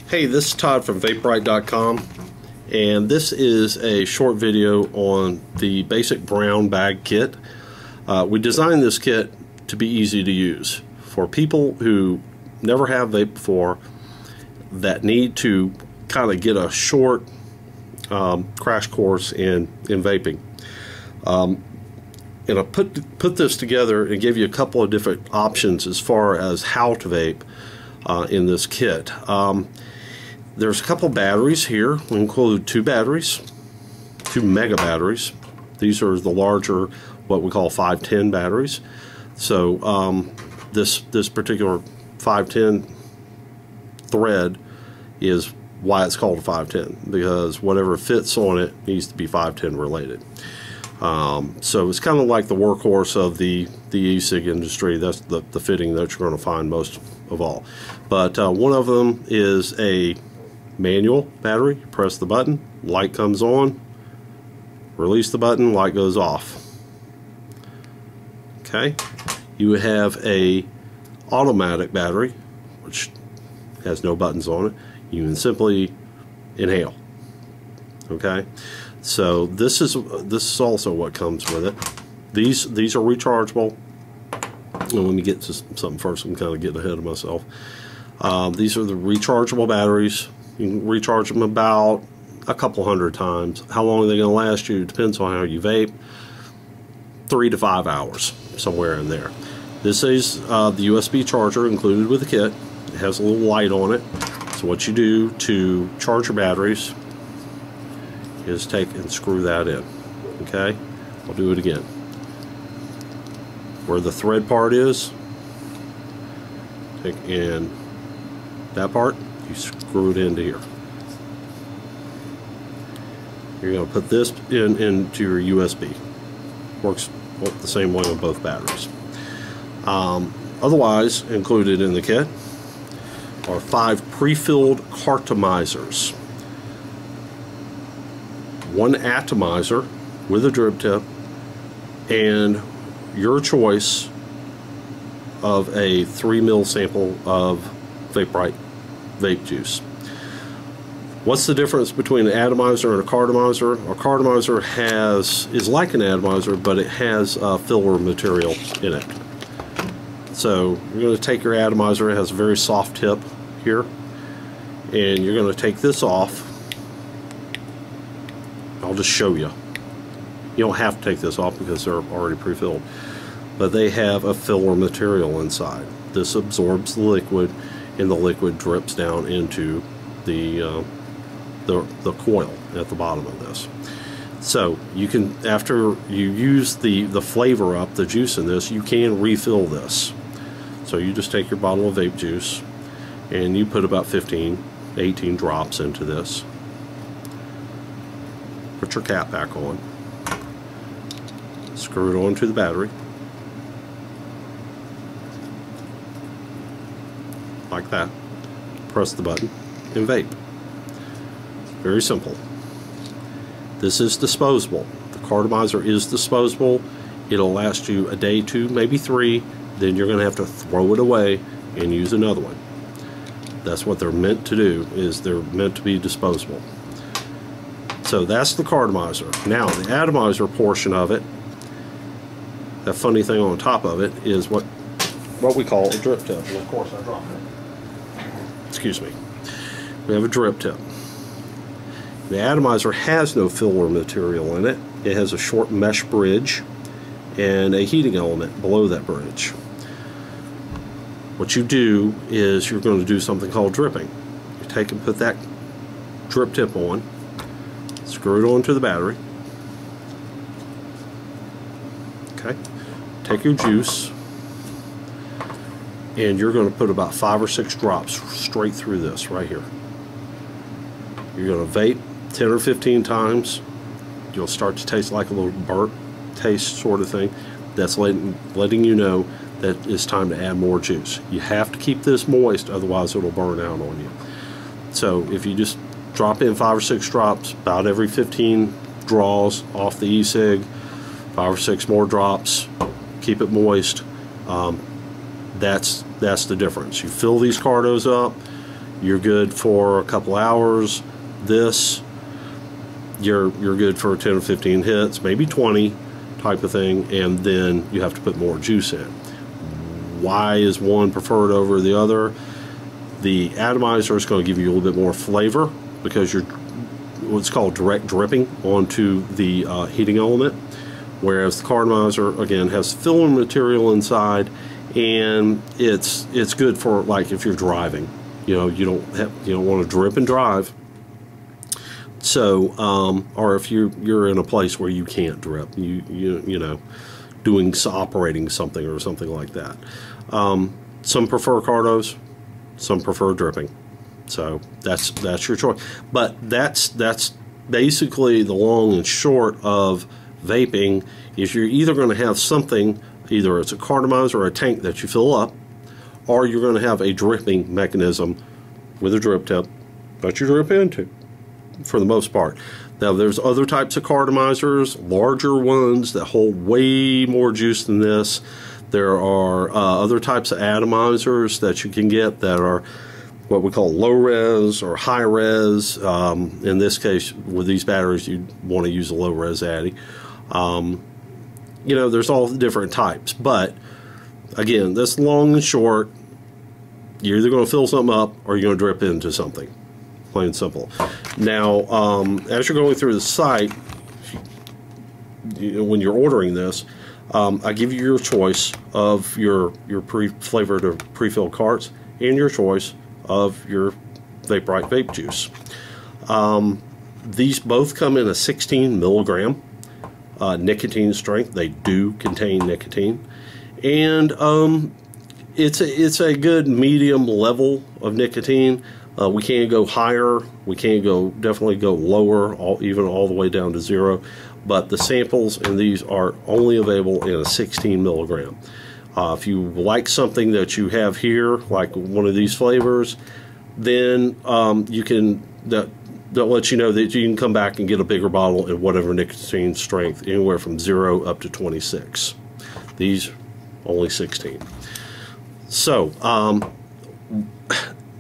Hey, this is Todd from vaporite.com, and this is a short video on the basic brown bag kit. We designed this kit to be easy to use for people who never have vaped before, that need to kind of get a short crash course in vaping. And I put this together and give you a couple of different options as far as how to vape in this kit. There's a couple batteries here. We include two batteries, two mega batteries. These are the larger, what we call 510 batteries. So this particular 510 thread is why it's called a 510, because whatever fits on it needs to be 510 related. So it's kind of like the workhorse of the e-cig industry. That's the fitting that you're going to find most of all. But one of them is a manual battery. Press the button, light comes on, release the button, light goes off. Okay, you have a automatic battery which has no buttons on it. You can simply inhale. Okay, so this is also what comes with it. These are rechargeable. Let me get to something first. I'm kind of getting ahead of myself. These are the rechargeable batteries. You can recharge them about a couple hundred times. How long are they going to last you? Depends on how you vape. 3 to 5 hours, somewhere in there. This is the USB charger included with the kit. It has a little light on it. So what you do to charge your batteries is take and screw that in. Okay, I'll do it again. Where the thread part is, take in that part, you screw it into here. You're going to put this into your USB. Works the same way on both batteries. Otherwise, included in the kit are 5 pre-filled cartomizers, 1 atomizer with a drip tip, and your choice of a 3 ml sample of Vaporite vape juice. What's the difference between an atomizer and a cartomizer? A cartomizer is like an atomizer, but it has filler material in it. So you're going to take your atomizer. It has a very soft tip here, and you're going to take this off. I'll just show you. You don't have to take this off because they're already pre-filled, but they have a filler material inside. This absorbs the liquid, and the liquid drips down into the coil at the bottom of this. So you can, after you use the flavor up, the juice in this, you can refill this. So you just take your bottle of vape juice and you put about 15-18 drops into this. Put your cap back on. Screw it onto the battery. Like that. Press the button and vape. Very simple. This is disposable. The cartomizer is disposable. It'll last you a day, 2, maybe 3. Then you're going to have to throw it away and use another one. That's what they're meant to do, is they're meant to be disposable. So that's the cartomizer. Now the atomizer portion of it, that funny thing on top of it, is what we call a drip tip. And of course I dropped it. Excuse me. We have a drip tip. The atomizer has no filler material in it. It has a short mesh bridge and a heating element below that bridge. What you do is you're going to do something called dripping. You take and put that drip tip on, screw it onto the battery. Okay. Take your juice, and you're going to put about 5 or 6 drops straight through this right here. You're going to vape 10 or 15 times. You'll start to taste like a little burnt taste sort of thing. That's letting you know that it's time to add more juice. You have to keep this moist, otherwise it'll burn out on you. So if you just drop in 5 or 6 drops about every 15 draws off the e-cig, 5 or 6 more drops, keep it moist. That's the difference. You fill these cartos up, you're good for a couple hours. This, you're good for 10 or 15 hits, maybe 20 type of thing, and then you have to put more juice in. Why is one preferred over the other? The atomizer is going to give you a little bit more flavor because you're what's called direct dripping onto the heating element, whereas the cartomizer again has filling material inside, and it's good for, like, if you're driving, you don't want to drip and drive. So or if you're in a place where you can't drip, you know, doing operating something or something like that. Some prefer cartos, some prefer dripping. So that's your choice. But that's basically the long and short of vaping. Is you're either going to have something, either it's a cartomizer or a tank that you fill up, or you're going to have a dripping mechanism with a drip tip that you drip into, for the most part. Now there's other types of cartomizers, larger ones that hold way more juice than this. There are other types of atomizers that you can get that are what we call low res or high res. In this case, with these batteries, you want to use a low res addy. You know, there's all different types, but again, this long and short, you're either going to fill something up or you're going to drip into something. Plain and simple. Now, as you're going through the site, when you're ordering this, I give you your choice of your pre-flavored or pre-filled carts and your choice of your Vaporite vape juice. These both come in a 16 milligram nicotine strength. They do contain nicotine, and it's a good medium level of nicotine. We can't go higher. We can't definitely go lower, even all the way down to 0. But the samples in these are only available in a 16 milligram. If you like something that you have here, like one of these flavors, then you can that lets you know that you can come back and get a bigger bottle in whatever nicotine strength, anywhere from 0 up to 26. These only 16. So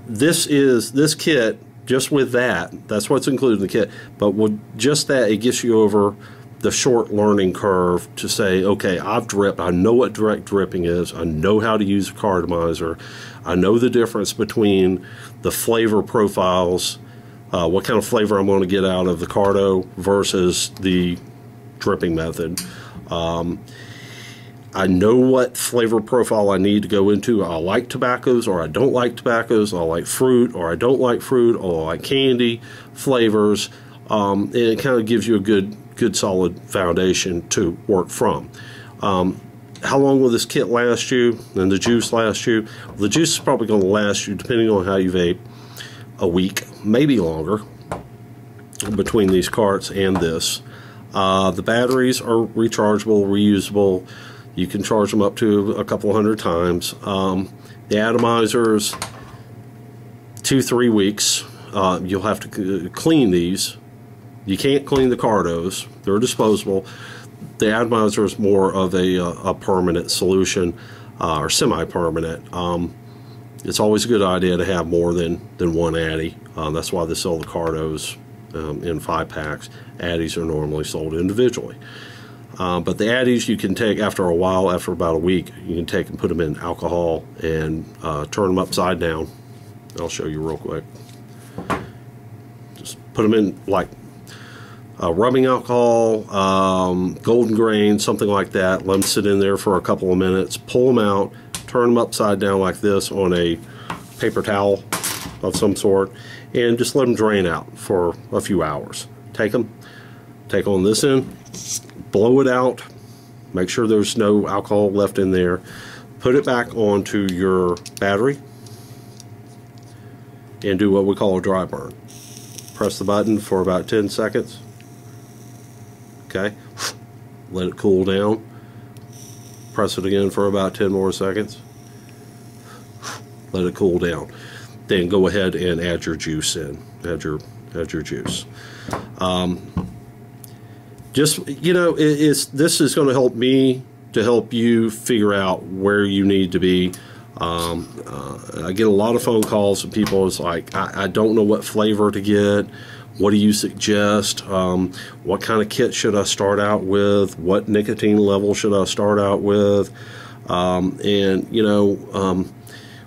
this kit, just with that's what's included in the kit, but with just that, it gets you over the short learning curve to say, okay, I've dripped, I know what direct dripping is, I know how to use a cartomizer, I know the difference between the flavor profiles, what kind of flavor I'm going to get out of the carto versus the dripping method. I know what flavor profile I need to go into. I like tobaccos or I don't like tobaccos. I like fruit or I don't like fruit, or I like candy flavors. And it kind of gives you a good solid foundation to work from. How long will this kit last you and the juice last you? Well, the juice is probably going to last you, depending on how you vape, a week, maybe longer, between these carts and this. The batteries are rechargeable, reusable. You can charge them up to a couple hundred times. The atomizers, 2-3 weeks. You'll have to clean these. You can't clean the cartos. They're disposable. The atomizer is more of a permanent solution, or semi-permanent. It's always a good idea to have more than one addy. That's why they sell the cartos in 5-packs. Addies are normally sold individually. But the addies you can take after a while, after about a week, you can take and put them in alcohol and turn them upside down. I'll show you real quick. Just put them in like rubbing alcohol, golden grain, something like that. Let them sit in there for a couple of minutes. Pull them out, turn them upside down like this on a paper towel of some sort, and just let them drain out for a few hours. Take on this end, blow it out, make sure there's no alcohol left in there, put it back onto your battery, and do what we call a dry burn. Press the button for about 10 seconds. Okay, let it cool down. Press it again for about 10 more seconds. Let it cool down. Then go ahead and add your juice in. Add your juice. Just, you know, this is going to help me to help you figure out where you need to be. I get a lot of phone calls from people. It's like, I don't know what flavor to get. What do you suggest? What kind of kit should I start out with? What nicotine level should I start out with? And, you know,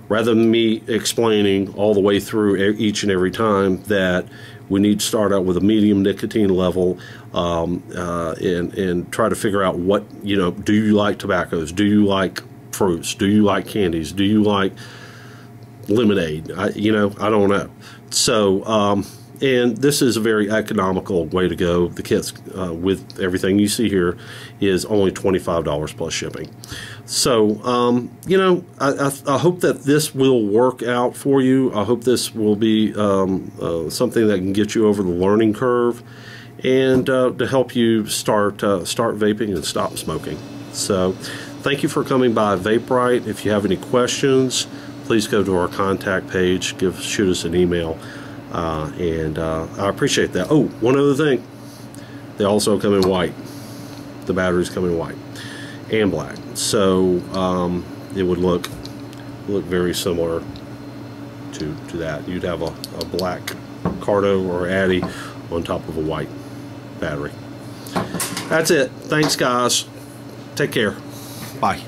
rather than me explaining all the way through each and every time that we need to start out with a medium nicotine level, and try to figure out what, you know, do you like tobaccos? Do you like fruits? Do you like candies? Do you like lemonade? You know, I don't know. So, and this is a very economical way to go. The kits, with everything you see here, is only $25 plus shipping. So, you know, I hope that this will work out for you. I hope this will be something that can get you over the learning curve, and to help you start vaping and stop smoking. So, thank you for coming by VapeRite. If you have any questions, please go to our contact page. Shoot us an email. And I appreciate that. Oh, one other thing. They also come in white. The batteries come in white and black. So it would look very similar to that. You'd have a black Carto or Addy on top of a white battery. That's it. Thanks, guys. Take care. Bye.